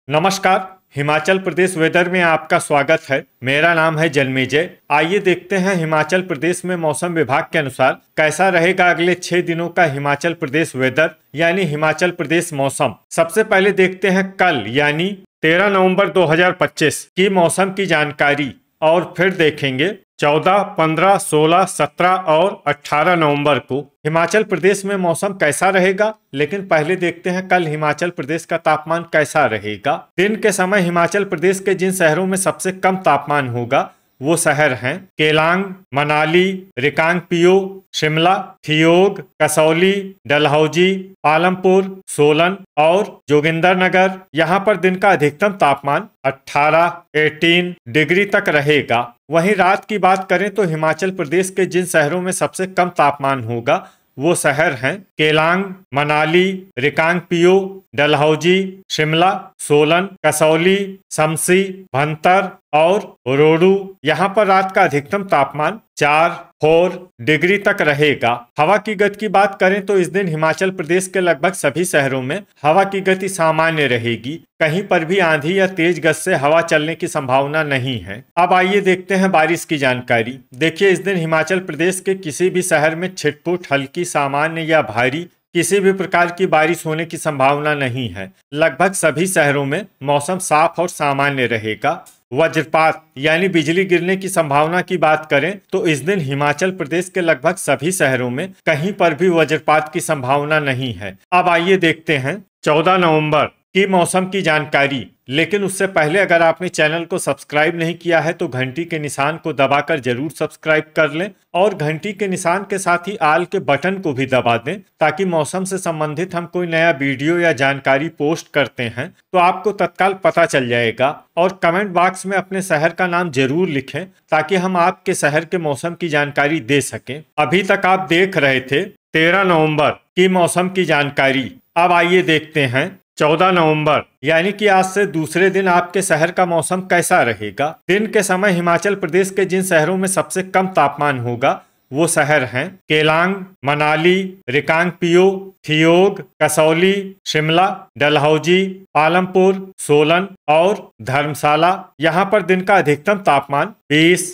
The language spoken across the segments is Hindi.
नमस्कार। हिमाचल प्रदेश वेदर में आपका स्वागत है। मेरा नाम है जन्मेजय। आइए देखते हैं हिमाचल प्रदेश में मौसम विभाग के अनुसार कैसा रहेगा अगले 6 दिनों का हिमाचल प्रदेश वेदर यानी हिमाचल प्रदेश मौसम। सबसे पहले देखते हैं कल यानी 13 नवंबर 2025 की मौसम की जानकारी और फिर देखेंगे 14, 15, 16, 17 और 18 नवंबर को हिमाचल प्रदेश में मौसम कैसा रहेगा। लेकिन पहले देखते हैं कल हिमाचल प्रदेश का तापमान कैसा रहेगा। दिन के समय हिमाचल प्रदेश के जिन शहरों में सबसे कम तापमान होगा वो शहर हैं केलांग, मनाली, रिकांगपिओ, शिमला, थियोग, कसौली, डलहौजी, पालमपुर, सोलन और जोगिंदरनगर। यहाँ पर दिन का अधिकतम तापमान 18 डिग्री तक रहेगा। वहीं रात की बात करें तो हिमाचल प्रदेश के जिन शहरों में सबसे कम तापमान होगा वो शहर हैं केलांग, मनाली, रिकांगपिओ, डलहौजी, शिमला, सोलन, कसौली, शमसी, भंतर और रोडू। यहाँ पर रात का अधिकतम तापमान 4 डिग्री तक रहेगा। हवा की गति की बात करें तो इस दिन हिमाचल प्रदेश के लगभग सभी शहरों में हवा की गति सामान्य रहेगी। कहीं पर भी आंधी या तेज गति से हवा चलने की संभावना नहीं है। अब आइए देखते हैं बारिश की जानकारी। देखिए, इस दिन हिमाचल प्रदेश के किसी भी शहर में छिटपुट, हल्की, सामान्य या भारी किसी भी प्रकार की बारिश होने की संभावना नहीं है। लगभग सभी शहरों में मौसम साफ और सामान्य रहेगा। वज्रपात यानी बिजली गिरने की संभावना की बात करें तो इस दिन हिमाचल प्रदेश के लगभग सभी शहरों में कहीं पर भी वज्रपात की संभावना नहीं है। अब आइए देखते हैं 14 नवंबर की मौसम की जानकारी। लेकिन उससे पहले अगर आपने चैनल को सब्सक्राइब नहीं किया है तो घंटी के निशान को दबाकर जरूर सब्सक्राइब कर लें और घंटी के निशान के साथ ही आल के बटन को भी दबा दें ताकि मौसम से संबंधित हम कोई नया वीडियो या जानकारी पोस्ट करते हैं तो आपको तत्काल पता चल जाएगा। और कमेंट बॉक्स में अपने शहर का नाम जरूर लिखें ताकि हम आपके शहर के मौसम की जानकारी दे सकें। अभी तक आप देख रहे थे 13 नवंबर की मौसम की जानकारी। अब आइए देखते हैं 14 नवंबर यानी कि आज से दूसरे दिन आपके शहर का मौसम कैसा रहेगा। दिन के समय हिमाचल प्रदेश के जिन शहरों में सबसे कम तापमान होगा वो शहर हैं केलांग, मनाली, रिकांगपिओ, थियोग, कसौली, शिमला, डलहौजी, पालमपुर, सोलन और धर्मशाला। यहाँ पर दिन का अधिकतम तापमान 20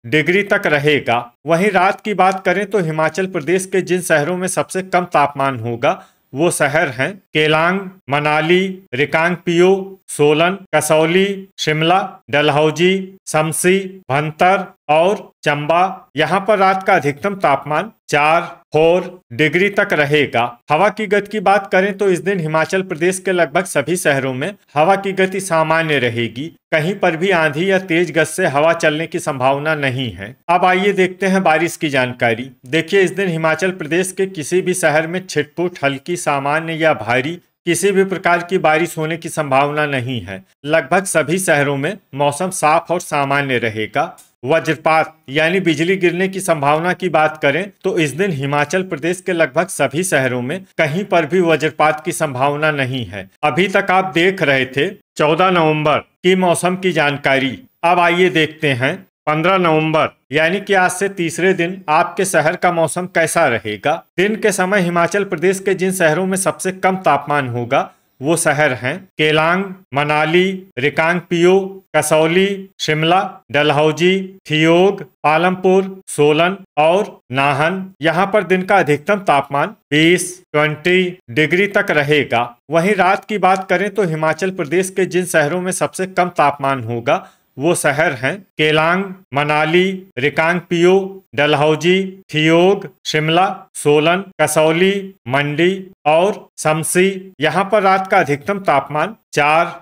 डिग्री तक रहेगा। वहीं रात की बात करें तो हिमाचल प्रदेश के जिन शहरों में सबसे कम तापमान होगा वो शहर हैं केलांग, मनाली, रिकांगपिओ, सोलन, कसौली, शिमला, डलहौजी, शमसी, भंतर और चंबा। यहाँ पर रात का अधिकतम तापमान 4 डिग्री तक रहेगा। हवा की गति की बात करें तो इस दिन हिमाचल प्रदेश के लगभग सभी शहरों में हवा की गति सामान्य रहेगी। कहीं पर भी आंधी या तेज गति से हवा चलने की संभावना नहीं है। अब आइए देखते हैं बारिश की जानकारी। देखिए, इस दिन हिमाचल प्रदेश के किसी भी शहर में छिटपुट, हल्की, सामान्य या भारी किसी भी प्रकार की बारिश होने की संभावना नहीं है। लगभग सभी शहरों में मौसम साफ और सामान्य रहेगा। वज्रपात यानी बिजली गिरने की संभावना की बात करें तो इस दिन हिमाचल प्रदेश के लगभग सभी शहरों में कहीं पर भी वज्रपात की संभावना नहीं है। अभी तक आप देख रहे थे 14 नवंबर की मौसम की जानकारी। अब आइए देखते हैं 15 नवंबर यानी कि आज से तीसरे दिन आपके शहर का मौसम कैसा रहेगा। दिन के समय हिमाचल प्रदेश के जिन शहरों में सबसे कम तापमान होगा वो शहर हैं केलांग, मनाली, रिकांगपिओ, कसौली, शिमला, डलहौजी, थियोग, पालमपुर, सोलन और नाहन। यहाँ पर दिन का अधिकतम तापमान 20 डिग्री तक रहेगा। वहीं रात की बात करें तो हिमाचल प्रदेश के जिन शहरों में सबसे कम तापमान होगा वो शहर हैं केलांग, मनाली, रिकांगपिओ, डलहौजी, थियोग, शिमला, सोलन, कसौली, मंडी और शमसी। यहाँ पर रात का अधिकतम तापमान 4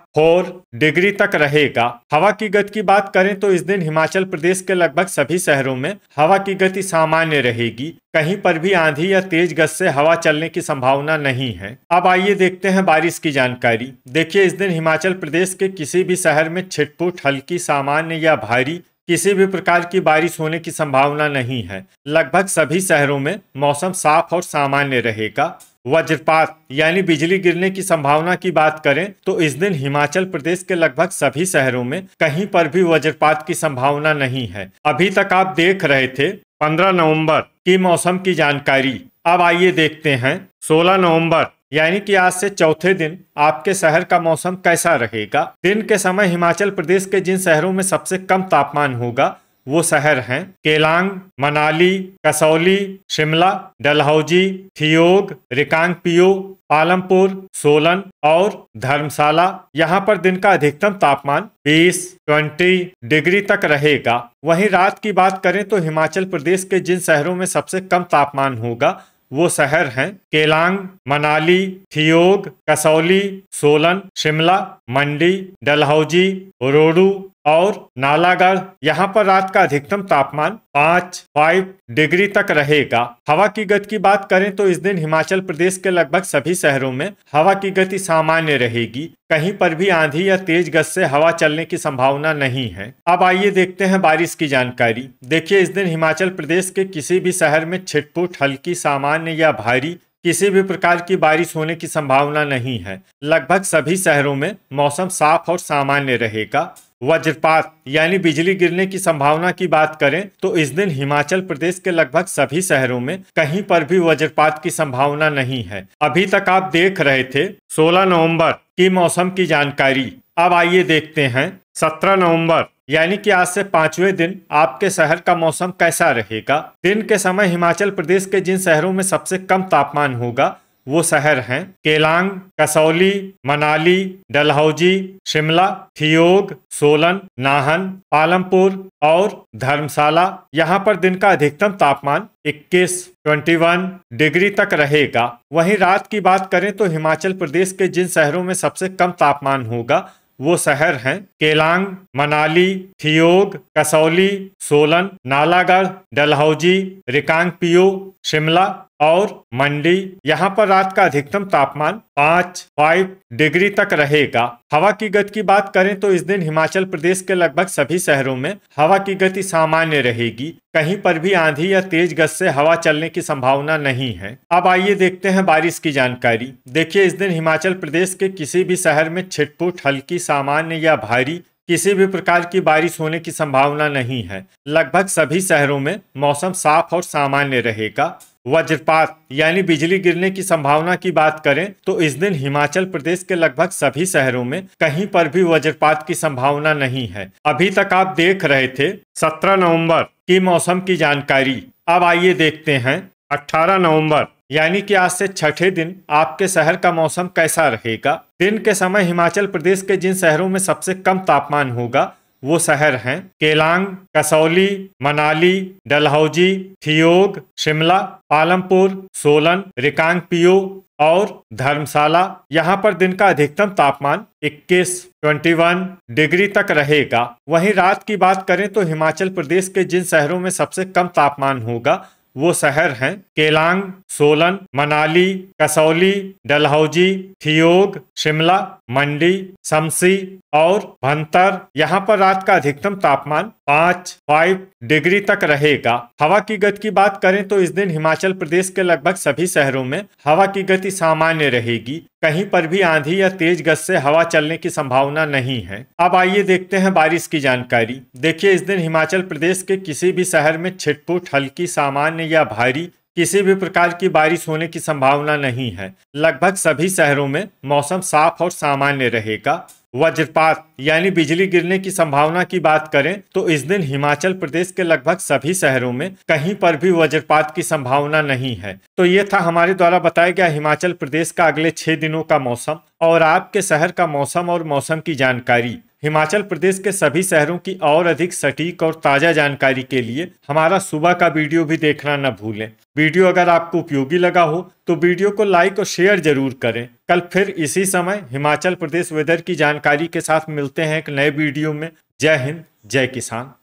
डिग्री तक रहेगा। हवा की गति की बात करें तो इस दिन हिमाचल प्रदेश के लगभग सभी शहरों में हवा की गति सामान्य रहेगी। कहीं पर भी आंधी या तेज गति से हवा चलने की संभावना नहीं है। अब आइए देखते हैं बारिश की जानकारी। देखिए, इस दिन हिमाचल प्रदेश के किसी भी शहर में छिटपुट, हल्की, सामान्य या भारी किसी भी प्रकार की बारिश होने की संभावना नहीं है। लगभग सभी शहरों में मौसम साफ और सामान्य रहेगा। वज्रपात यानी बिजली गिरने की संभावना की बात करें तो इस दिन हिमाचल प्रदेश के लगभग सभी शहरों में कहीं पर भी वज्रपात की संभावना नहीं है। अभी तक आप देख रहे थे 15 नवंबर की मौसम की जानकारी। अब आइए देखते हैं 16 नवंबर यानी कि आज से चौथे दिन आपके शहर का मौसम कैसा रहेगा। दिन के समय हिमाचल प्रदेश के जिन शहरों में सबसे कम तापमान होगा वो शहर हैं केलांग, मनाली, कसौली, शिमला, डलहौजी, थियोग, रिकांगपिओ, पालमपुर, सोलन और धर्मशाला। यहाँ पर दिन का अधिकतम तापमान 20 डिग्री तक रहेगा। वहीं रात की बात करें तो हिमाचल प्रदेश के जिन शहरों में सबसे कम तापमान होगा वो शहर हैं केलांग, मनाली, थियोग, कसौली, सोलन, शिमला, मंडी, डलहौजी, रोडू और नालागढ़। यहाँ पर रात का अधिकतम तापमान 5 डिग्री तक रहेगा। हवा की गति की बात करें तो इस दिन हिमाचल प्रदेश के लगभग सभी शहरों में हवा की गति सामान्य रहेगी। कहीं पर भी आंधी या तेज गति से हवा चलने की संभावना नहीं है। अब आइए देखते हैं बारिश की जानकारी। देखिए, इस दिन हिमाचल प्रदेश के किसी भी शहर में छिटपुट, हल्की, सामान्य या भारी किसी भी प्रकार की बारिश होने की संभावना नहीं है। लगभग सभी शहरों में मौसम साफ और सामान्य रहेगा। वज्रपात यानी बिजली गिरने की संभावना की बात करें तो इस दिन हिमाचल प्रदेश के लगभग सभी शहरों में कहीं पर भी वज्रपात की संभावना नहीं है। अभी तक आप देख रहे थे 16 नवंबर की मौसम की जानकारी। अब आइए देखते हैं 17 नवंबर यानी कि आज से 5वें दिन आपके शहर का मौसम कैसा रहेगा। दिन के समय हिमाचल प्रदेश के जिन शहरों में सबसे कम तापमान होगा वो शहर हैं केलांग, कसौली, मनाली, डलहौजी, शिमला, थियोग, सोलन, नाहन, पालमपुर और धर्मशाला। यहाँ पर दिन का अधिकतम तापमान 21 डिग्री तक रहेगा। वहीं रात की बात करें तो हिमाचल प्रदेश के जिन शहरों में सबसे कम तापमान होगा वो शहर हैं केलांग, मनाली, थियोग, कसौली, सोलन, नालागढ़, डलहौजी, रिकांगपिओ, शिमला और मंडी। यहाँ पर रात का अधिकतम तापमान 5 डिग्री तक रहेगा। हवा की गति की बात करें तो इस दिन हिमाचल प्रदेश के लगभग सभी शहरों में हवा की गति सामान्य रहेगी। कहीं पर भी आंधी या तेज गति से हवा चलने की संभावना नहीं है। अब आइए देखते हैं बारिश की जानकारी। देखिए, इस दिन हिमाचल प्रदेश के किसी भी शहर में छिटपुट, हल्की, सामान्य या भारी किसी भी प्रकार की बारिश होने की संभावना नहीं है। लगभग सभी शहरों में मौसम साफ और सामान्य रहेगा। वज्रपात यानी बिजली गिरने की संभावना की बात करें तो इस दिन हिमाचल प्रदेश के लगभग सभी शहरों में कहीं पर भी वज्रपात की संभावना नहीं है। अभी तक आप देख रहे थे 17 नवंबर की मौसम की जानकारी। अब आइए देखते हैं 18 नवंबर यानी कि आज से छठे दिन आपके शहर का मौसम कैसा रहेगा। दिन के समय हिमाचल प्रदेश के जिन शहरों में सबसे कम तापमान होगा वो शहर हैं केलांग, कसौली, मनाली, डलहौजी, थियोग, शिमला, पालमपुर, सोलन, रिकांगपिओ और धर्मशाला। यहाँ पर दिन का अधिकतम तापमान 21 डिग्री तक रहेगा। वहीं रात की बात करें तो हिमाचल प्रदेश के जिन शहरों में सबसे कम तापमान होगा वो शहर हैं केलांग, सोलन, मनाली, कसौली, डलहौजी, थियोग, शिमला, मंडी, शमसी और भंतर। यहाँ पर रात का अधिकतम तापमान 5 डिग्री तक रहेगा। हवा की गति की बात करें तो इस दिन हिमाचल प्रदेश के लगभग सभी शहरों में हवा की गति सामान्य रहेगी। कहीं पर भी आंधी या तेज गति से हवा चलने की संभावना नहीं है। अब आइए देखते हैं बारिश की जानकारी। देखिए, इस दिन हिमाचल प्रदेश के किसी भी शहर में छिटपुट, हल्की, सामान्य या भारी किसी भी प्रकार की बारिश होने की संभावना नहीं है। लगभग सभी शहरों में मौसम साफ और सामान्य रहेगा। वज्रपात यानी बिजली गिरने की संभावना की बात करें तो इस दिन हिमाचल प्रदेश के लगभग सभी शहरों में कहीं पर भी वज्रपात की संभावना नहीं है। तो ये था हमारे द्वारा बताया गया हिमाचल प्रदेश का अगले 6 दिनों का मौसम और आपके शहर का मौसम और मौसम की जानकारी। हिमाचल प्रदेश के सभी शहरों की और अधिक सटीक और ताज़ा जानकारी के लिए हमारा सुबह का वीडियो भी देखना न भूलें। वीडियो अगर आपको उपयोगी लगा हो तो वीडियो को लाइक और शेयर जरूर करें। कल फिर इसी समय हिमाचल प्रदेश वेदर की जानकारी के साथ मिलते हैं एक नए वीडियो में। जय हिंद, जय किसान।